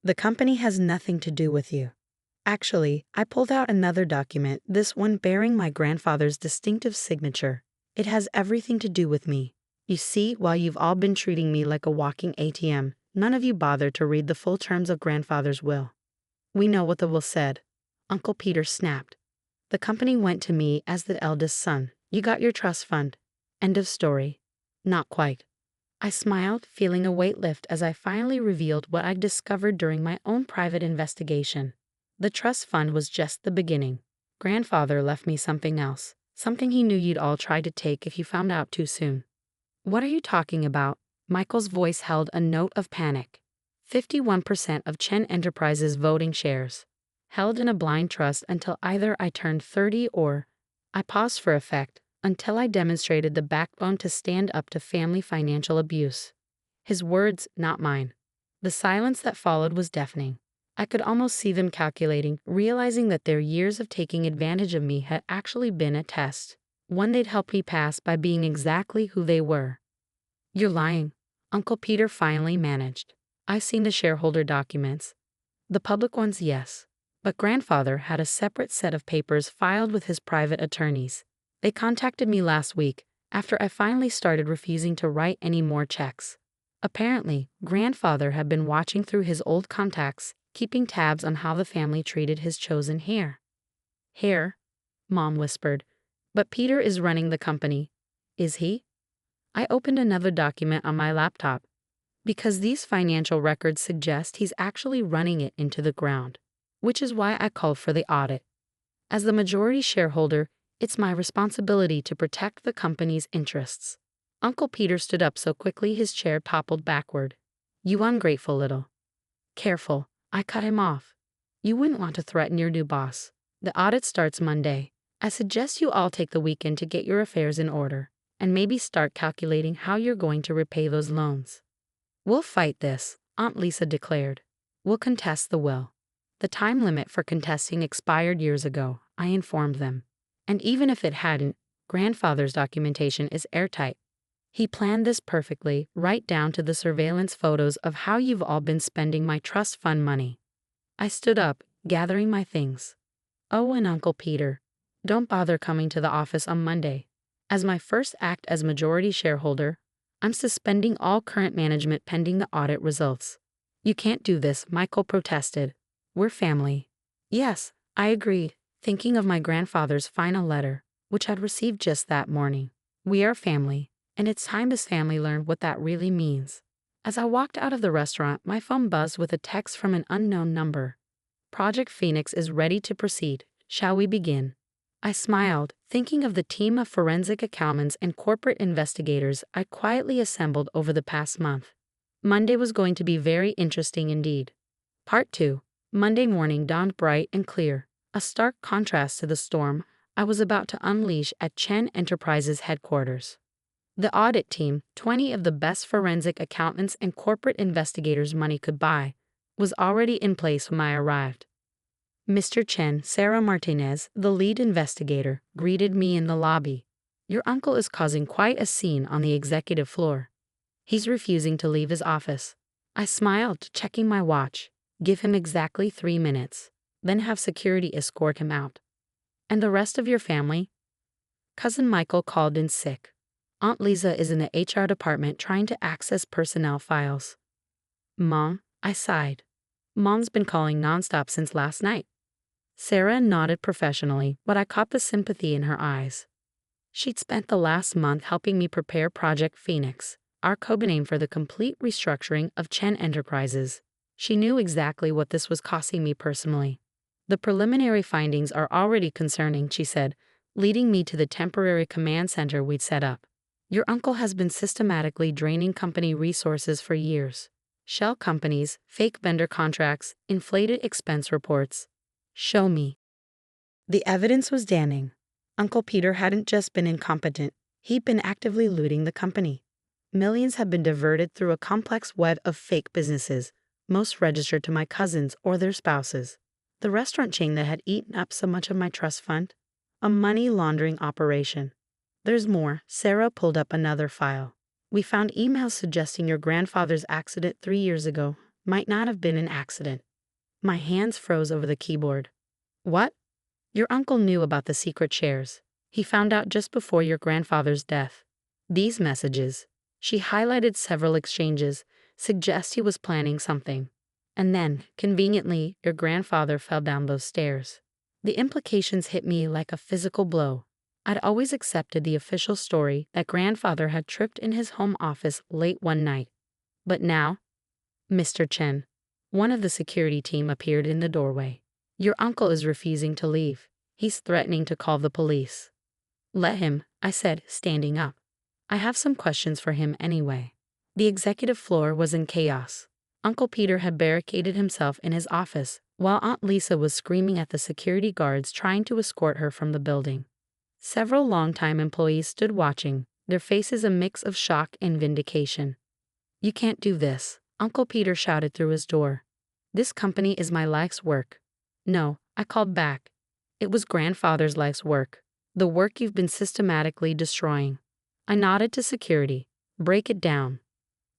The company has nothing to do with you. Actually, I pulled out another document, this one bearing my grandfather's distinctive signature. It has everything to do with me. You see, while you've all been treating me like a walking ATM, none of you bothered to read the full terms of grandfather's will. We know what the will said. Uncle Peter snapped. The company went to me as the eldest son. You got your trust fund. End of story. Not quite. I smiled, feeling a weight lift as I finally revealed what I'd discovered during my own private investigation. The trust fund was just the beginning. Grandfather left me something else, something he knew you'd all try to take if you found out too soon. What are you talking about? Michael's voice held a note of panic. 51% of Chen Enterprises voting shares, held in a blind trust until either I turned 30 or, I paused for effect, until I demonstrated the backbone to stand up to family financial abuse. His words, not mine. The silence that followed was deafening. I could almost see them calculating, realizing that their years of taking advantage of me had actually been a test, one they'd helped me pass by being exactly who they were. You're lying, Uncle Peter finally managed. I've seen the shareholder documents. The public ones, yes. But grandfather had a separate set of papers filed with his private attorneys. They contacted me last week, after I finally started refusing to write any more checks. Apparently, grandfather had been watching through his old contacts, keeping tabs on how the family treated his chosen heir. Heir? Mom whispered. But Peter is running the company. Is he? I opened another document on my laptop. Because these financial records suggest he's actually running it into the ground, which is why I called for the audit. As the majority shareholder, it's my responsibility to protect the company's interests. Uncle Peter stood up so quickly his chair toppled backward. You ungrateful little. Careful, I cut him off. You wouldn't want to threaten your new boss. The audit starts Monday. I suggest you all take the weekend to get your affairs in order, and maybe start calculating how you're going to repay those loans. We'll fight this, Aunt Lisa declared. We'll contest the will. The time limit for contesting expired years ago, I informed them. And even if it hadn't, grandfather's documentation is airtight. He planned this perfectly, right down to the surveillance photos of how you've all been spending my trust fund money. I stood up, gathering my things. Oh, and Uncle Peter, don't bother coming to the office on Monday. As my first act as majority shareholder, I'm suspending all current management pending the audit results. You can't do this, Michael protested. We're family. Yes, I agreed, thinking of my grandfather's final letter, which I'd received just that morning. We are family, and it's time this family learned what that really means. As I walked out of the restaurant, my phone buzzed with a text from an unknown number. Project Phoenix is ready to proceed. Shall we begin? I smiled, thinking of the team of forensic accountants and corporate investigators I quietly assembled over the past month. Monday was going to be very interesting indeed. Part 2. Monday morning dawned bright and clear, a stark contrast to the storm I was about to unleash at Chen Enterprises headquarters. The audit team, 20 of the best forensic accountants and corporate investigators money could buy, was already in place when I arrived. Mr. Chen, Sarah Martinez, the lead investigator, greeted me in the lobby. Your uncle is causing quite a scene on the executive floor. He's refusing to leave his office. I smiled, checking my watch. Give him exactly 3 minutes, then have security escort him out. And the rest of your family? Cousin Michael called in sick. Aunt Lisa is in the HR department trying to access personnel files. Mom, I sighed. Mom's been calling nonstop since last night. Sarah nodded professionally, but I caught the sympathy in her eyes. She'd spent the last month helping me prepare Project Phoenix, our code name for the complete restructuring of Chen Enterprises. She knew exactly what this was costing me personally. The preliminary findings are already concerning, she said, leading me to the temporary command center we'd set up. Your uncle has been systematically draining company resources for years. Shell companies, fake vendor contracts, inflated expense reports. Show me. The evidence was damning. Uncle Peter hadn't just been incompetent, he'd been actively looting the company. Millions had been diverted through a complex web of fake businesses, most registered to my cousins or their spouses. The restaurant chain that had eaten up so much of my trust fund? A money laundering operation. There's more. Sarah pulled up another file. We found emails suggesting your grandfather's accident 3 years ago might not have been an accident. My hands froze over the keyboard. What? Your uncle knew about the secret shares. He found out just before your grandfather's death. These messages, she highlighted several exchanges, suggest he was planning something. And then, conveniently, your grandfather fell down those stairs. The implications hit me like a physical blow. I'd always accepted the official story that grandfather had tripped in his home office late one night. But now, Mr. Chen, one of the security team appeared in the doorway. Your uncle is refusing to leave. He's threatening to call the police. Let him, I said, standing up. I have some questions for him anyway. The executive floor was in chaos. Uncle Peter had barricaded himself in his office, while Aunt Lisa was screaming at the security guards trying to escort her from the building. Several longtime employees stood watching, their faces a mix of shock and vindication. You can't do this, Uncle Peter shouted through his door. This company is my life's work. No, I called back. It was grandfather's life's work. The work you've been systematically destroying. I nodded to security. Break it down.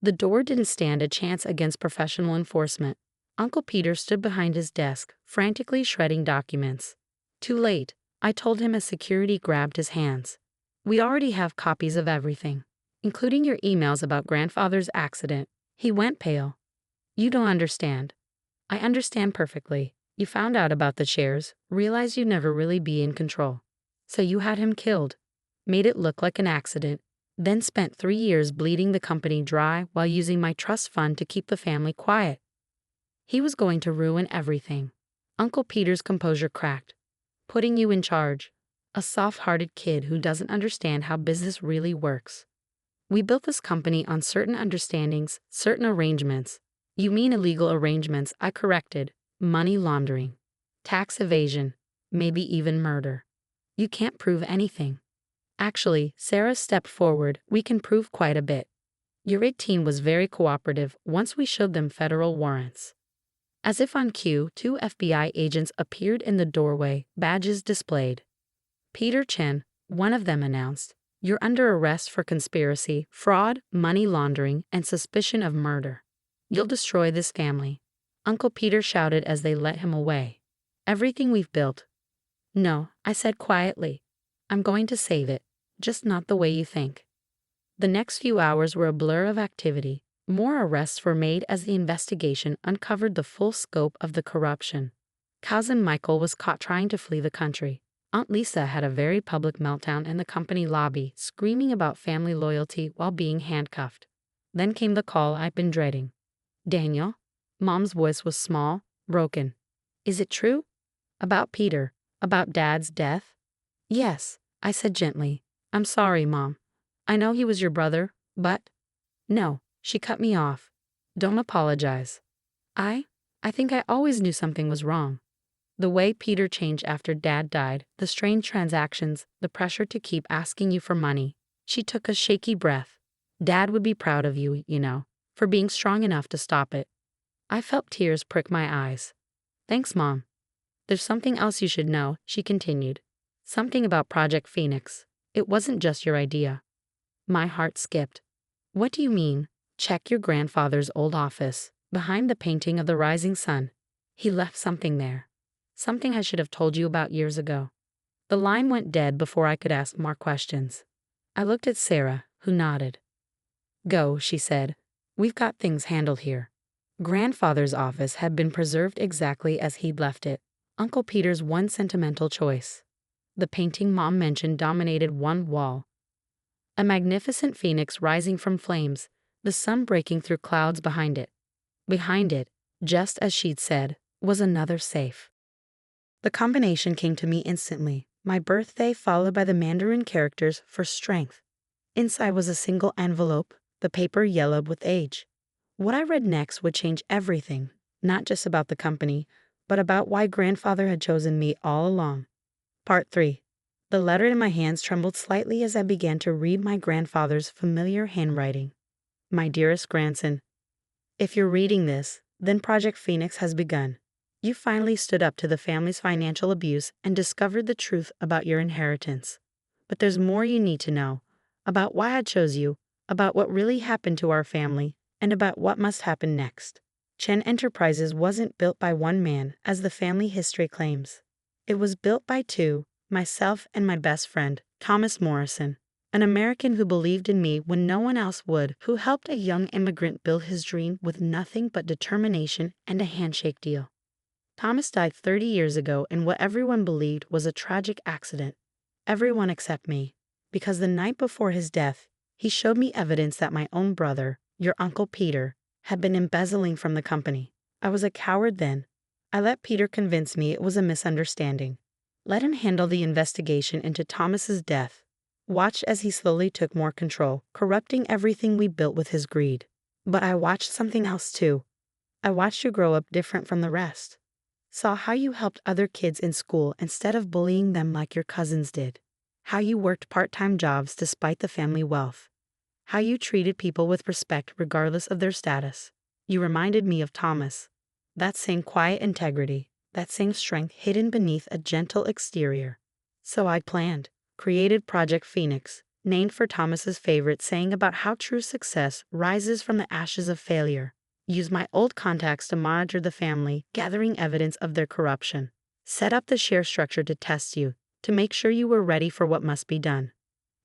The door didn't stand a chance against professional enforcement. Uncle Peter stood behind his desk, frantically shredding documents. Too late, I told him as security grabbed his hands. We already have copies of everything, including your emails about grandfather's accident. He went pale. You don't understand. I understand perfectly. You found out about the shares, realized you'd never really be in control. So you had him killed, made it look like an accident, then spent 3 years bleeding the company dry while using my trust fund to keep the family quiet. He was going to ruin everything. Uncle Peter's composure cracked. Putting you in charge. A soft-hearted kid who doesn't understand how business really works. We built this company on certain understandings, certain arrangements. You mean illegal arrangements, I corrected. Money laundering. Tax evasion. Maybe even murder. You can't prove anything. Actually, Sarah stepped forward. We can prove quite a bit. Your rig team was very cooperative once we showed them federal warrants. As if on cue, 2 FBI agents appeared in the doorway, badges displayed. Peter Chen, one of them announced, you're under arrest for conspiracy, fraud, money laundering, and suspicion of murder. You'll destroy this family. Uncle Peter shouted as they led him away. Everything we've built. No, I said quietly. I'm going to save it, just not the way you think. The next few hours were a blur of activity. More arrests were made as the investigation uncovered the full scope of the corruption. Cousin Michael was caught trying to flee the country. Aunt Lisa had a very public meltdown in the company lobby, screaming about family loyalty while being handcuffed. Then came the call I'd been dreading. Daniel? Mom's voice was small, broken. Is it true? About Peter? About Dad's death? Yes, I said gently. I'm sorry, Mom. I know he was your brother, but... No, she cut me off. Don't apologize. I think I always knew something was wrong. The way Peter changed after Dad died, the strange transactions, the pressure to keep asking you for money. She took a shaky breath. Dad would be proud of you, you know, for being strong enough to stop it. I felt tears prick my eyes. Thanks, Mom. There's something else you should know, she continued. Something about Project Phoenix. It wasn't just your idea. My heart skipped. What do you mean? Check your grandfather's old office, behind the painting of the rising sun. He left something there. Something I should have told you about years ago. The line went dead before I could ask more questions. I looked at Sarah, who nodded. Go, she said. We've got things handled here. Grandfather's office had been preserved exactly as he'd left it. Uncle Peter's one sentimental choice. The painting Mom mentioned dominated one wall. A magnificent phoenix rising from flames, the sun breaking through clouds behind it. Behind it, just as she'd said, was another safe. The combination came to me instantly, my birthday followed by the Mandarin characters for strength. Inside was a single envelope, the paper yellowed with age. What I read next would change everything, not just about the company, but about why grandfather had chosen me all along. Part 3. The letter in my hands trembled slightly as I began to read my grandfather's familiar handwriting. My dearest grandson, if you're reading this, then Project Phoenix has begun. You finally stood up to the family's financial abuse and discovered the truth about your inheritance. But there's more you need to know, about why I chose you, about what really happened to our family, and about what must happen next. Chen Enterprises wasn't built by one man, as the family history claims. It was built by two, myself and my best friend, Thomas Morrison, an American who believed in me when no one else would, who helped a young immigrant build his dream with nothing but determination and a handshake deal. Thomas died 30 years ago in what everyone believed was a tragic accident. Everyone except me. Because the night before his death, he showed me evidence that my own brother, your Uncle Peter, had been embezzling from the company. I was a coward then. I let Peter convince me it was a misunderstanding. Let him handle the investigation into Thomas's death. Watched as he slowly took more control, corrupting everything we built with his greed. But I watched something else too. I watched you grow up different from the rest. Saw how you helped other kids in school instead of bullying them like your cousins did. How you worked part-time jobs despite the family wealth. How you treated people with respect regardless of their status. You reminded me of Thomas. That same quiet integrity, that same strength hidden beneath a gentle exterior. So I planned, created Project Phoenix, named for Thomas's favorite saying about how true success rises from the ashes of failure. Used my old contacts to monitor the family, gathering evidence of their corruption. Set up the share structure to test you, to make sure you were ready for what must be done.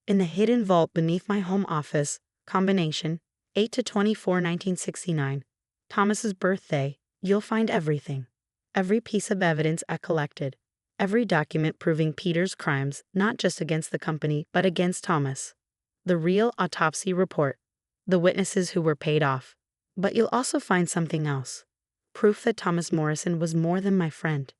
In the hidden vault beneath my home office, combination 8-24-1969, Thomas's birthday, you'll find everything. Every piece of evidence I collected. Every document proving Peter's crimes, not just against the company, but against Thomas. The real autopsy report. The witnesses who were paid off. But you'll also find something else. Proof that Thomas Morrison was more than my friend.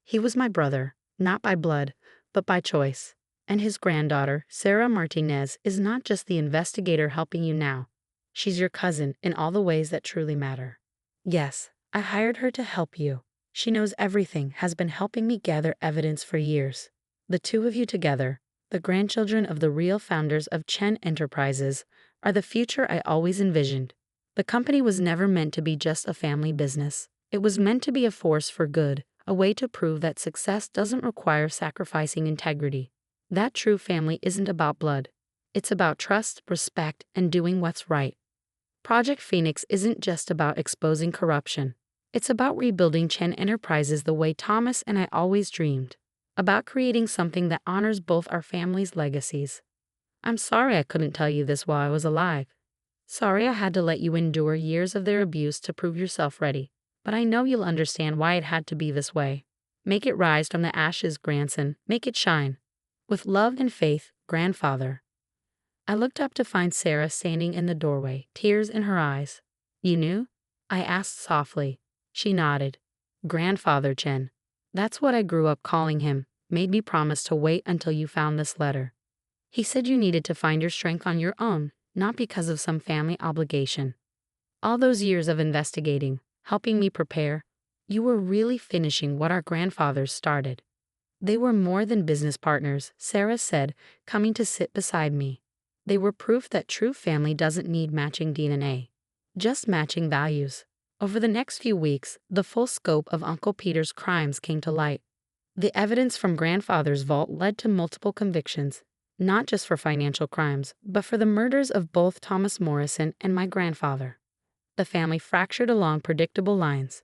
He was my brother, not by blood, but by choice. And his granddaughter, Sarah Martinez, is not just the investigator helping you now. She's your cousin in all the ways that truly matter. Yes, I hired her to help you. She knows everything, has been helping me gather evidence for years. The two of you together, the grandchildren of the real founders of Chen Enterprises, are the future I always envisioned. The company was never meant to be just a family business. It was meant to be a force for good, a way to prove that success doesn't require sacrificing integrity. That true family isn't about blood. It's about trust, respect, and doing what's right. Project Phoenix isn't just about exposing corruption. It's about rebuilding Chen Enterprises the way Thomas and I always dreamed. About creating something that honors both our families' legacies. I'm sorry I couldn't tell you this while I was alive. Sorry I had to let you endure years of their abuse to prove yourself ready, but I know you'll understand why it had to be this way. Make it rise from the ashes, grandson. Make it shine. With love and faith, grandfather. I looked up to find Sarah standing in the doorway, tears in her eyes. You knew? I asked softly. She nodded. Grandfather Chen. That's what I grew up calling him, made me promise to wait until you found this letter. He said you needed to find your strength on your own, not because of some family obligation. All those years of investigating, helping me prepare, you were really finishing what our grandfathers started. They were more than business partners, Sarah said, coming to sit beside me. They were proof that true family doesn't need matching DNA, just matching values. Over the next few weeks, the full scope of Uncle Peter's crimes came to light. The evidence from grandfather's vault led to multiple convictions, not just for financial crimes, but for the murders of both Thomas Morrison and my grandfather. The family fractured along predictable lines.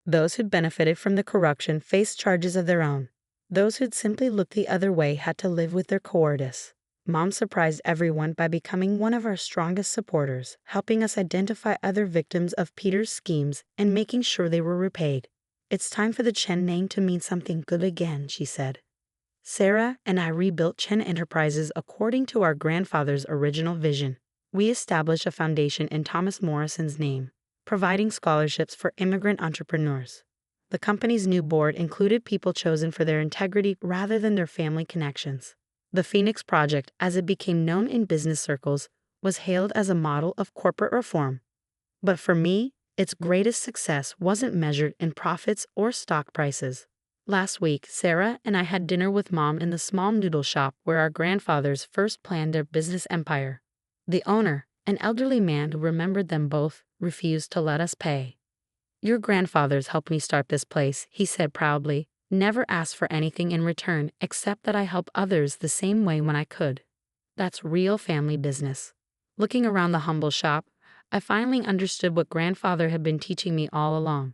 Those who'd benefited from the corruption faced charges of their own. Those who'd simply looked the other way had to live with their cowardice. Mom surprised everyone by becoming one of our strongest supporters, helping us identify other victims of Peter's schemes and making sure they were repaid. It's time for the Chen name to mean something good again, she said. Sarah and I rebuilt Chen Enterprises according to our grandfather's original vision. We established a foundation in Thomas Morrison's name, providing scholarships for immigrant entrepreneurs. The company's new board included people chosen for their integrity rather than their family connections. The Phoenix Project, as it became known in business circles, was hailed as a model of corporate reform. But for me, its greatest success wasn't measured in profits or stock prices. Last week, Sarah and I had dinner with Mom in the small noodle shop where our grandfathers first planned their business empire. The owner, an elderly man who remembered them both, refused to let us pay. Your grandfathers helped me start this place, he said proudly. Never asked for anything in return except that I help others the same way when I could. That's real family business. Looking around the humble shop, I finally understood what grandfather had been teaching me all along.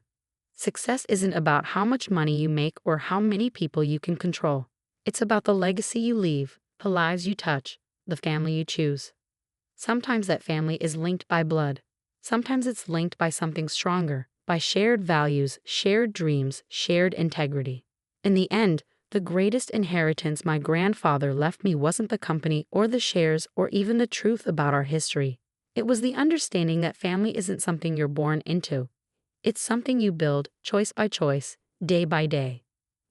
Success isn't about how much money you make or how many people you can control. It's about the legacy you leave, the lives you touch, the family you choose. Sometimes that family is linked by blood. Sometimes it's linked by something stronger, by shared values, shared dreams, shared integrity. In the end, the greatest inheritance my grandfather left me wasn't the company or the shares or even the truth about our history. It was the understanding that family isn't something you're born into. It's something you build, choice by choice, day by day.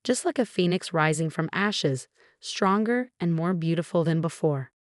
Just like a phoenix rising from ashes, stronger and more beautiful than before.